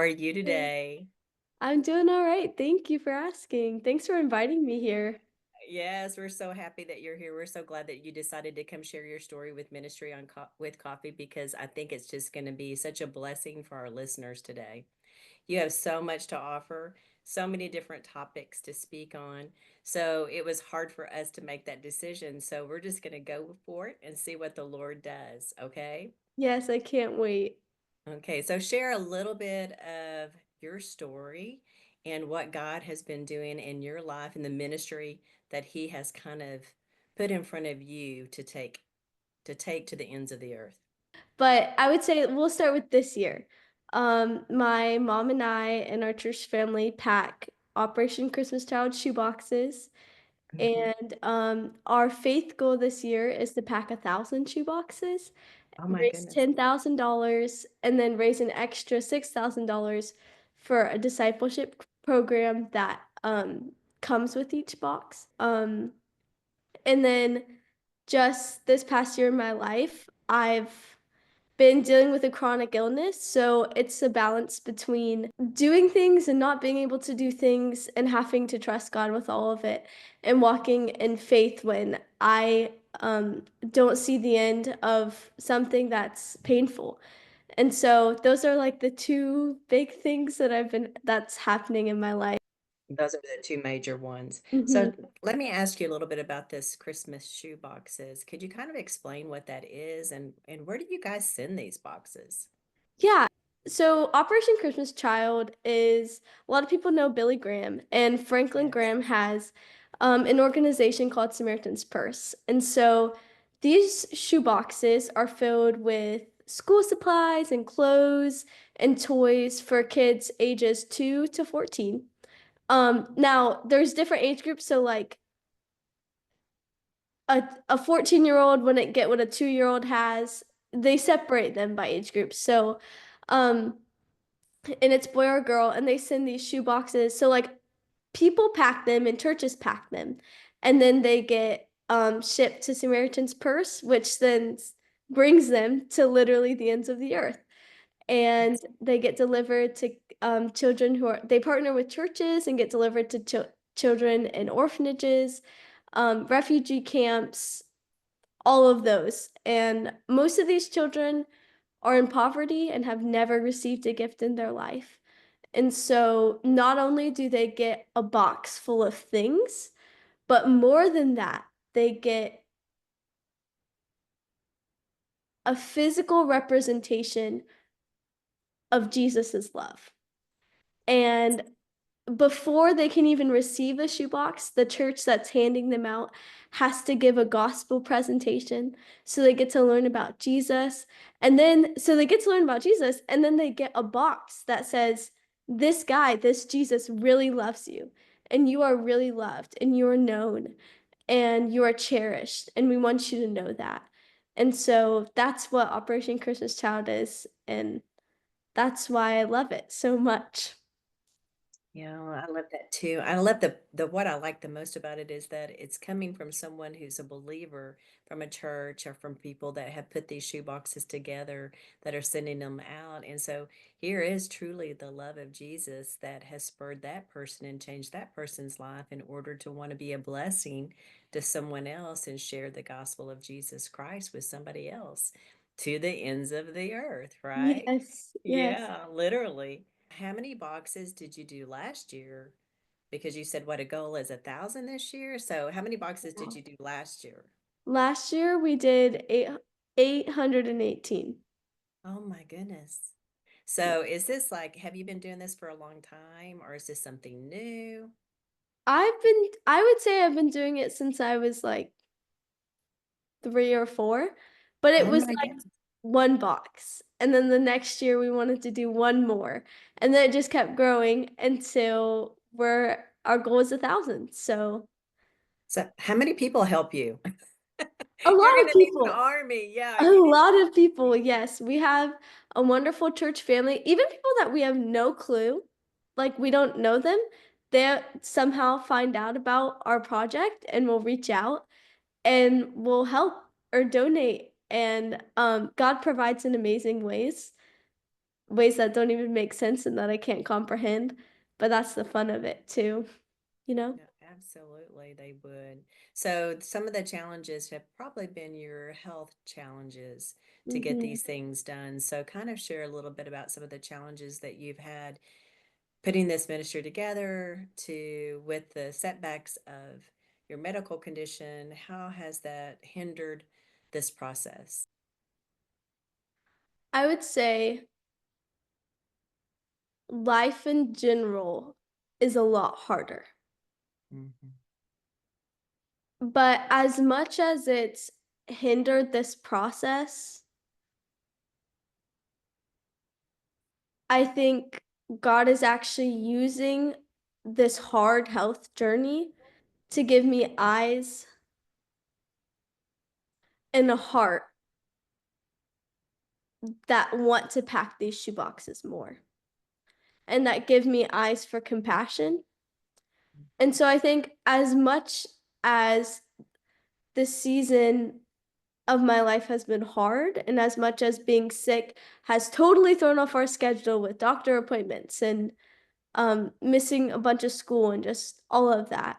are you Hey. today? I'm doing all right. Thank you for asking. Thanks for inviting me here. Yes, we're so happy that you're here. We're so glad that you decided to come share your story with Ministry on with Coffee because I think it's just going to be such a blessing for our listeners today. You have so much to offer, so many different topics to speak on. So it was hard for us to make that decision. So we're just going to go for it and see what the Lord does, okay? Yes, I can't wait. Okay, so share a little bit of your story and what God has been doing in your life in the ministry that He has kind of put in front of you to take to the ends of the earth. But I would say we'll start with this year. My mom and I and our church family pack Operation Christmas Child shoeboxes. Mhm. And our faith goal this year is to pack 1,000 shoeboxes, Oh my raise goodness. $10,000, and then raise an extra $6,000 for a discipleship program that comes with each box. And then just this past year in my life, I've been dealing with a chronic illness, so it's a balance between doing things and not being able to do things and having to trust God with all of it and walking in faith when I don't see the end of something that's painful. And so those are like the two big things that's happening in my life. Those are the two major ones. Mhm. So let me ask you a little bit about this Christmas shoe boxes. Could you kind of explain what that is and where do you guys send these boxes? Yeah. So Operation Christmas Child is a lot of people know Billy Graham, and Franklin Yes. Graham has an organization called Samaritan's Purse. And so these shoe boxes are filled with school supplies and clothes and toys for kids ages 2 to 14. Now there's different age groups, so like a 14-year-old wouldn't get what a 2-year-old has. They separate them by age groups. So um and it's boy or girl, and they send these shoe boxes. So like people pack them and churches pack them, and then they get shipped to Samaritan's Purse, which then brings them to literally the ends of the earth. And they get delivered to children who are they partner with churches and get delivered to children in orphanages, refugee camps, all of those. And most of these children are in poverty and have never received a gift in their life. And so not only do they get a box full of things, but more than that, they get a physical representation of Jesus's love. And before they can even receive a shoebox, the church that's handing them out has to give a gospel presentation. So they get to learn about Jesus. And then, so they get to learn about Jesus, and then they get a box that says, this guy, this Jesus really loves you, and you are really loved, and you are known, and you are cherished, and we want you to know that. And so that's what Operation Christmas Child is, and that's why I love it so much. Yeah, I love that too. I love the what I like the most about it is that it's coming from someone who's a believer from a church or from people that have put these shoe boxes together that are sending them out. And so here is truly the love of Jesus that has spurred that person and changed that person's life in order to want to be a blessing to someone else and share the gospel of Jesus Christ with somebody else to the ends of the earth, right? Yes, yes. Yeah, literally. How many boxes did you do last year? Because you said what a goal is 1,000 this year. So how many boxes did Wow. you do last year? Last year we did 818. Oh my goodness. So is this like, have you been doing this for a long time or is this something new? I would say I've been doing it since I was like 3 or 4, but it Oh was my like goodness. one box. And then the next year we wanted to do one more. And then it just kept growing until our goal is 1,000. So So how many people help you? a You're lot going of to need an people. army. Yeah, A you need lot of people, yes. We have a wonderful church family. Even people that we have no clue, like we don't know them, they somehow find out about our project and will reach out and will help or donate. And God provides in amazing ways. ways that don't even make sense and that I can't comprehend. But that's the fun of it too, you know? No, absolutely, they would. So some of the challenges have probably been your health challenges to get Hmm. these things done. So kind of share a little bit about some of the challenges that you've had putting this ministry together to with the setbacks of your medical condition. How has that hindered this process? I would say life in general is a lot harder. Mhm. But as much as it's hindered this process, I think God is actually using this hard health journey to give me eyes and a heart that want to pack these shoeboxes more and that give me eyes for compassion. And so I think as much as this season of my life has been hard, and as much as being sick has totally thrown off our schedule with doctor appointments and missing a bunch of school and just all of that,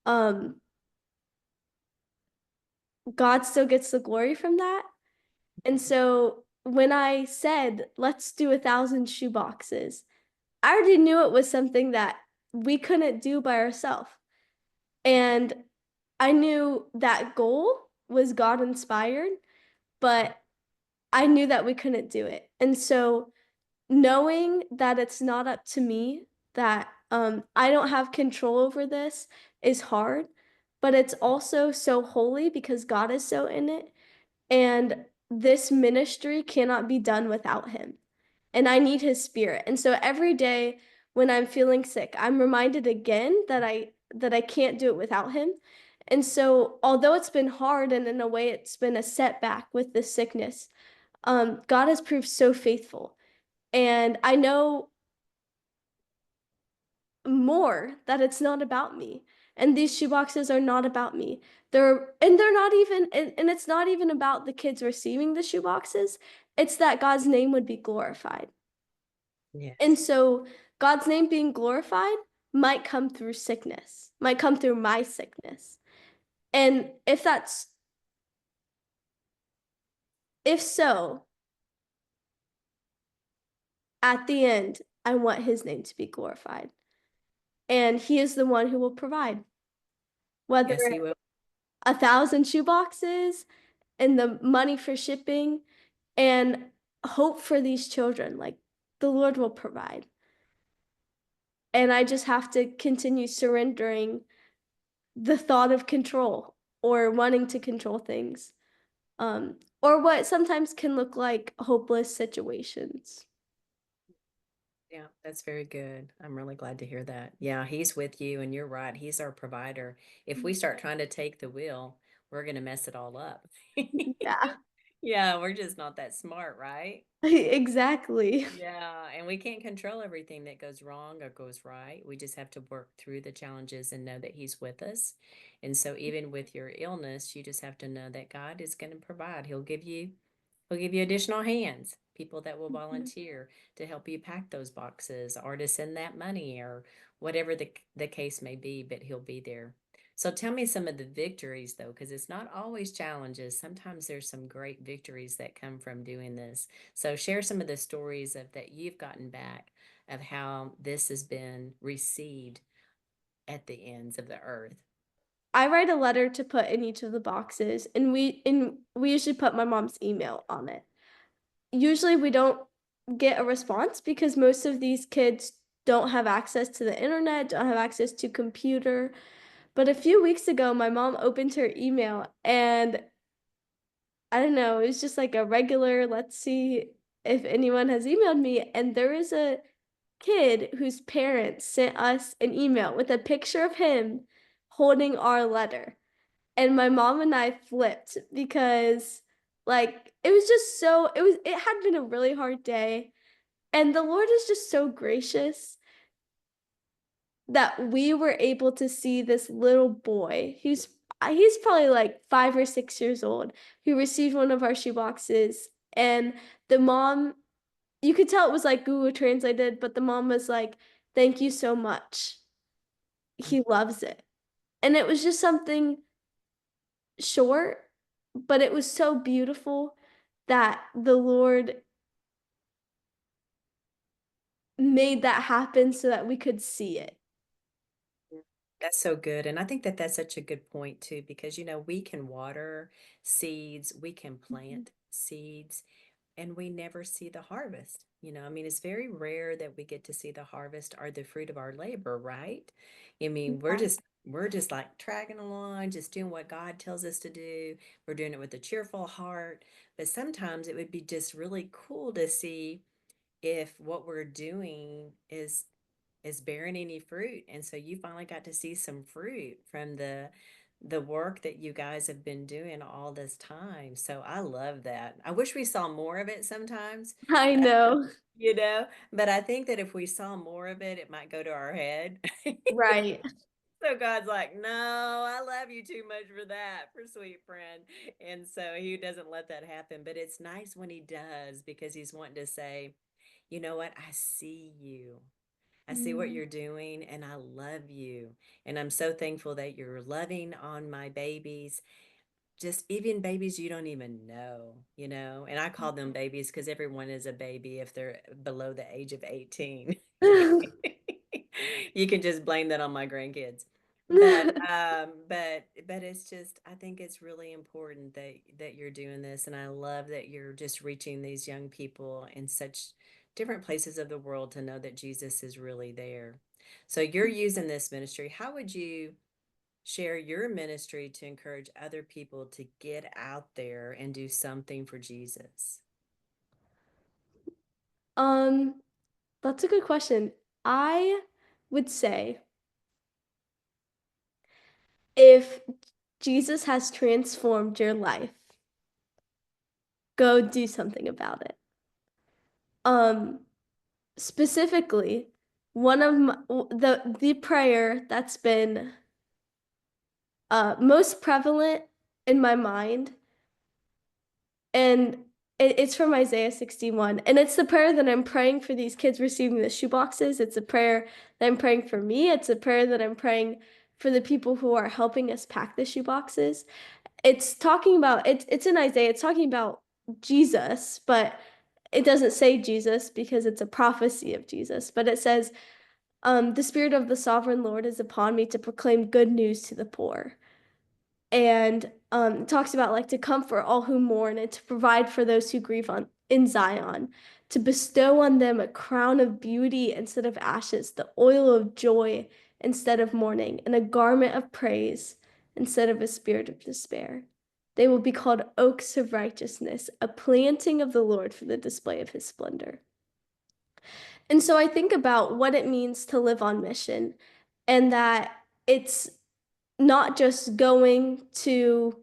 um, God still gets the glory from that. And so when I said, let's do 1,000 shoeboxes, I already knew it was something that we couldn't do by ourselves. And I knew that goal was God inspired, but I knew that we couldn't do it. And so knowing that it's not up to me, that I don't have control over this is hard, but it's also so holy because God is so in it. And this ministry cannot be done without him. And I need his spirit. And so every day when I'm feeling sick, I'm reminded again that I can't do it without him. And so although it's been hard and in a way it's been a setback with this sickness, God has proved so faithful. And I know more that it's not about me. And these shoeboxes are not about me. They're not even and it's not even about the kids receiving the shoeboxes. It's that God's name would be glorified. And Yes. so God's name being glorified might come through sickness, might come through my sickness. And if so, at the end, I want his name to be glorified. And he is the one who will provide, whether Yes, he will. 1,000 shoeboxes and the money for shipping and hope for these children. Like the Lord will provide. And I just have to continue surrendering the thought of control or wanting to control things, or what sometimes can look like hopeless situations. Yeah, that's very good. I'm really glad to hear that. Yeah, he's with you, and you're right. He's our provider. If we start trying to take the wheel, we're going to mess it all up. Yeah, Yeah, we're just not that smart, right? exactly. Yeah, and we can't control everything that goes wrong or goes right. We just have to work through the challenges and know that He's with us. And so, even with your illness, you just have to know that God is going to provide. He'll give you additional hands, people that will volunteer to help you pack those boxes or to send that money or whatever the case may be, but He'll be there. So tell me some of the victories though, because it's not always challenges. Sometimes there's some great victories that come from doing this. So share some of the stories of that you've gotten back of how this has been received at the ends of the earth. I write a letter to put in each of the boxes, and we usually put my mom's email on it. Usually we don't get a response because most of these kids don't have access to the internet, don't have access to computer. But a few weeks ago, my mom opened her email and I don't know, it was just like a regular, let's see if anyone has emailed me. And there is a kid whose parents sent us an email with a picture of him holding our letter. And my mom and I flipped because like it had been a really hard day. And the Lord is just so gracious that we were able to see this little boy. He's probably like 5 or 6 years old who received one of our shoe boxes, and the mom you could tell it was like Google translated, but the mom was like, "Thank you so much. He loves it." And it was just something short, but it was so beautiful that the Lord made that happen so that we could see it. Mm. That's so good. And I think that that's such a good point too, because, we can water seeds, we can Mhm. plant seeds, and we never see the harvest. I mean, it's very rare that we get to see the harvest or the fruit of our labor, right? I mean, we're Yeah. just we're just like dragging along, just doing what God tells us to do. We're doing it with a cheerful heart. But sometimes it would be just really cool to see if what we're doing is bearing any fruit. And so you finally got to see some fruit from the work that you guys have been doing all this time. So I love that. I wish we saw more of it sometimes, I know. you know, but I think that if we saw more of it, it might go to our head. Right. So God's like, no, I love you too much for that, for sweet friend. And so he doesn't let that happen. But it's nice when he does because he's wanting to say, you know what? I see you. I see what Mm. you're doing and I love you. And I'm so thankful that you're loving on my babies, just even babies you don't even know. And I call them babies because everyone is a baby if they're below the age of 18. You can just blame that on my grandkids. But it's just I think it's really important that you're doing this, and I love that you're just reaching these young people in such different places of the world to know that Jesus is really there. So you're using this ministry. How would you share your ministry to encourage other people to get out there and do something for Jesus? Um, that's a good question. I would say if Jesus has transformed your life, go do something about it. Um, Specifically, one of the prayer that's been most prevalent in my mind, and it's from Isaiah 61, and it's the prayer that I'm praying for these kids receiving the shoeboxes. It's a prayer that I'm praying for me. It's a prayer that I'm praying for the people who are helping us pack the shoeboxes. It's talking about it's in Isaiah. It's talking about Jesus, but it doesn't say Jesus because it's a prophecy of Jesus. But it says, "The Spirit of the Sovereign Lord is upon me to proclaim good news to the poor." And it talks about like to comfort all who mourn and to provide for those who grieve on in Zion, to bestow on them a crown of beauty instead of ashes, the oil of joy instead of mourning, and a garment of praise instead of a spirit of despair. They will be called oaks of righteousness, a planting of the Lord for the display of his splendor. And so I think about what it means to live on mission, and that it's not just going to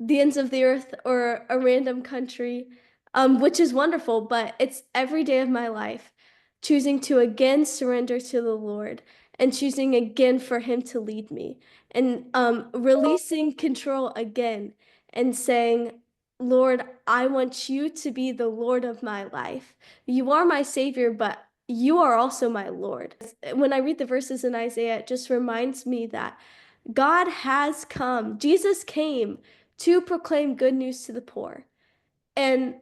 the ends of the earth or a random country, which is wonderful, but it's every day of my life choosing to again surrender to the Lord and choosing again for Him to lead me and releasing control again and saying, Lord, I want you to be the Lord of my life. You are my Savior, but you are also my Lord. When I read the verses in Isaiah, it just reminds me that God has come. Jesus came to proclaim good news to the poor. And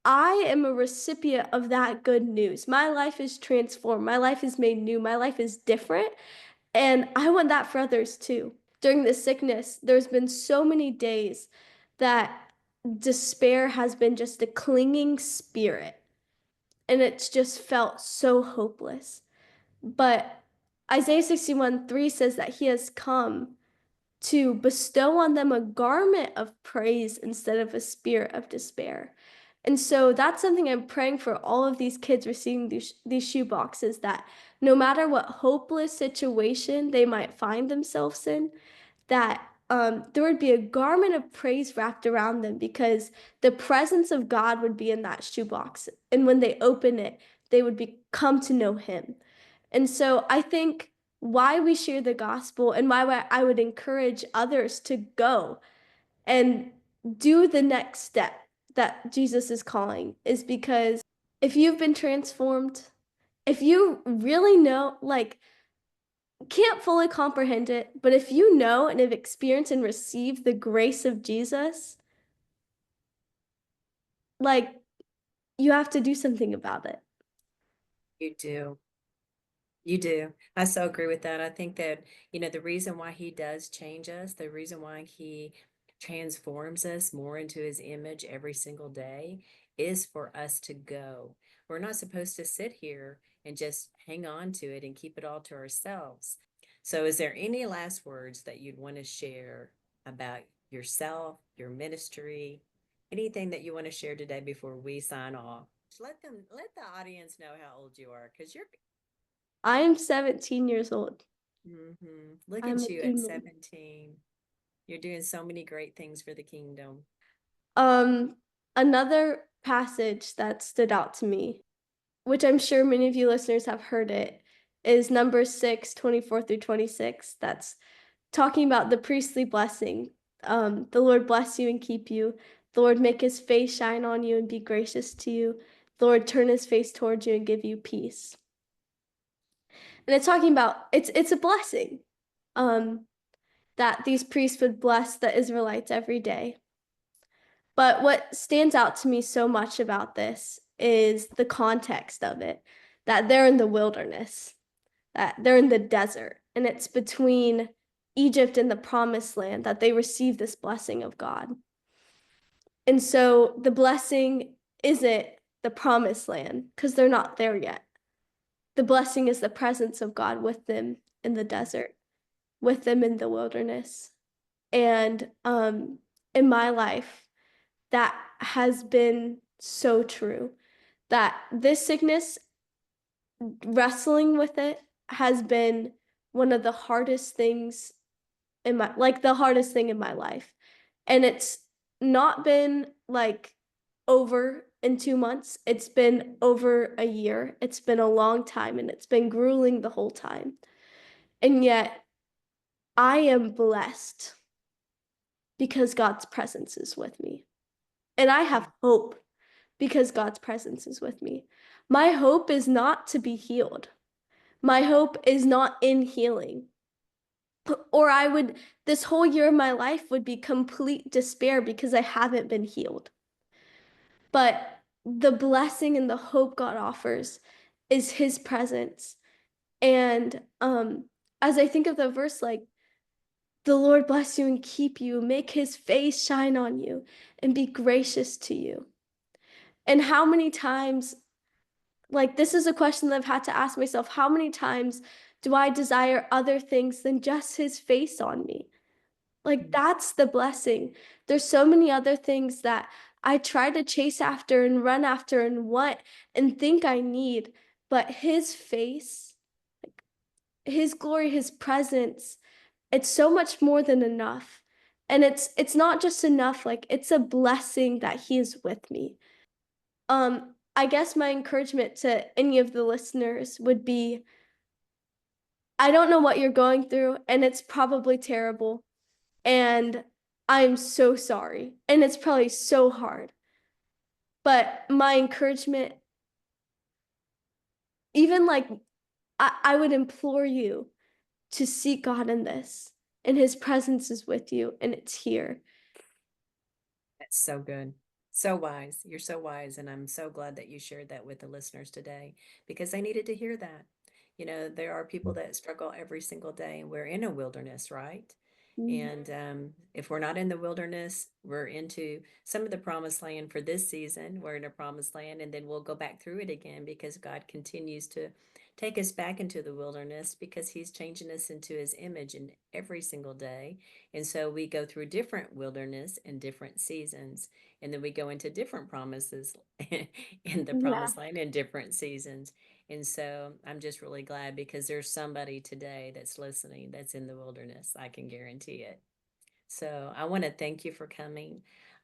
I am a recipient of that good news. My life is transformed. My life is made new. My life is different. And I want that for others too. During this sickness, there's been so many days that despair has been just a clinging spirit. And it's just felt so hopeless. But Isaiah 61:3 says that he has come to bestow on them a garment of praise instead of a spirit of despair. And so that's something I'm praying for all of these kids receiving these shoe boxes, that no matter what hopeless situation they might find themselves in, that there would be a garment of praise wrapped around them because the presence of God would be in that shoebox. And when they open it, they would come to know Him. And so I think why we share the gospel and why I would encourage others to go and do the next step that Jesus is calling is because if you've been transformed, if you really know, like, can't fully comprehend it, but if you know and have experienced and received the grace of Jesus, like, you have to do something about it. You do. You do. I so agree with that. I think that, the reason why he does change us, the reason why he transforms us more into his image every single day is for us to go. We're not supposed to sit here and just hang on to it and keep it all to ourselves. So, is there any last words that you'd want to share about yourself, your ministry, anything that you want to share today before we sign off? Let the audience know how old you are, because you're I am 17 years old. Look I'm at a you at human. 17. You're doing so many great things for the kingdom. Um, Another passage that stood out to me, which I'm sure many of you listeners have heard it, is Numbers 6:24 through 26. That's talking about the priestly blessing. The Lord bless you and keep you. The Lord make his face shine on you and be gracious to you. The Lord turn his face towards you and give you peace. And it's talking about it's a blessing. Um, that these priests would bless the Israelites every day. But what stands out to me so much about this is the context of it, that they're in the wilderness, that they're in the desert, and it's between Egypt and the promised land that they receive this blessing of God. And so the blessing isn't the promised land because they're not there yet. The blessing is the presence of God with them in the desert, with them in the wilderness. And in my life, that has been so true. That this sickness, wrestling with it, has been one of the hardest things in my, like the hardest thing in my life. And it's not been like over in 2 months. It's been over a year. It's been a long time and it's been grueling the whole time. And yet I am blessed because God's presence is with me. And I have hope because God's presence is with me. My hope is not to be healed. My hope is not in healing. Or I would, this whole year of my life would be complete despair because I haven't been healed. But the blessing and the hope God offers is his presence. And as I think of the verse, like, the Lord bless you and keep you, make his face shine on you, and be gracious to you. And how many times, like, this is a question that I've had to ask myself, how many times do I desire other things than just his face on me? Like, that's the blessing. There's so many other things that I try to chase after and run after and want and think I need, but his face, his glory, his presence, it's so much more than enough. And it's not just enough, like it's a blessing that he is with me. I guess my encouragement to any of the listeners would be, I don't know what you're going through, and it's probably terrible. And I'm so sorry. And it's probably so hard. But my encouragement, even like, I would implore you to seek God in this. And his presence is with you, and it's here. That's so good. So wise. You're so wise. And I'm so glad that you shared that with the listeners today because they needed to hear that. There are people that struggle every single day, and we're in a wilderness, right? Mhm. And if we're not in the wilderness, we're into some of the promised land for this season. We're in a promised land, and then we'll go back through it again because God continues to take us back into the wilderness because He's changing us into His image in every single day. And so we go through different wilderness and different seasons, and then we go into different promises in the Yeah. promised land in different seasons. And so I'm just really glad because there's somebody today that's listening that's in the wilderness. I can guarantee it. So I want to thank you for coming.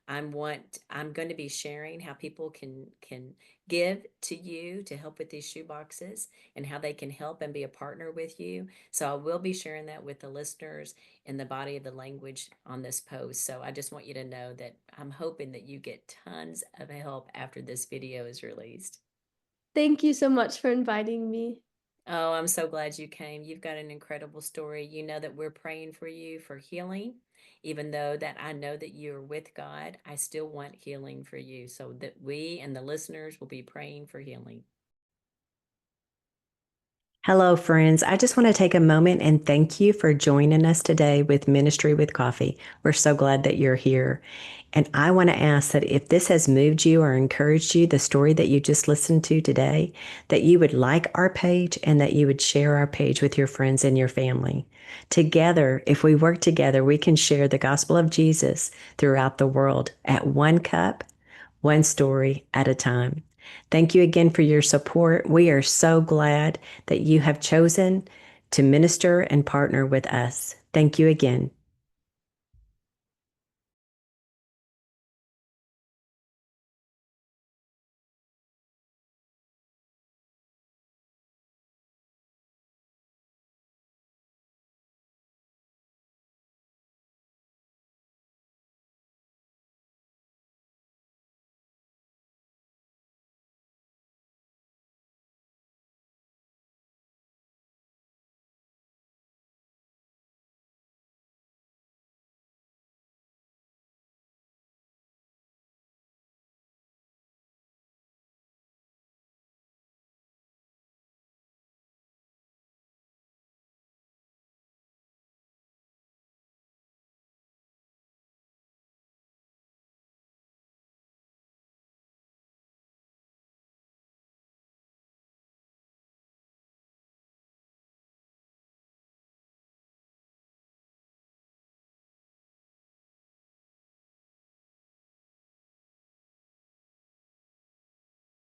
I'm going to be sharing how people can give to you to help with these shoe boxes and how they can help and be a partner with you. So I will be sharing that with the listeners in the body of the language on this post. So I just want you to know that I'm hoping that you get tons of help after this video is released. Thank you so much for inviting me. Oh, I'm so glad you came. You've got an incredible story. You know that we're praying for you for healing. Even though that I know that you're with God, I still want healing for you so that we and the listeners will be praying for healing. Hello, friends. I just want to take a moment and thank you for joining us today with Ministry with Coffee. We're so glad that you're here. And I want to ask that if this has moved you or encouraged you, the story that you just listened to today, that you would like our page and that you would share our page with your friends and your family. Together, if we work together, we can share the gospel of Jesus throughout the world at one cup, one story at a time. Thank you again for your support. We are so glad that you have chosen to minister and partner with us. Thank you again.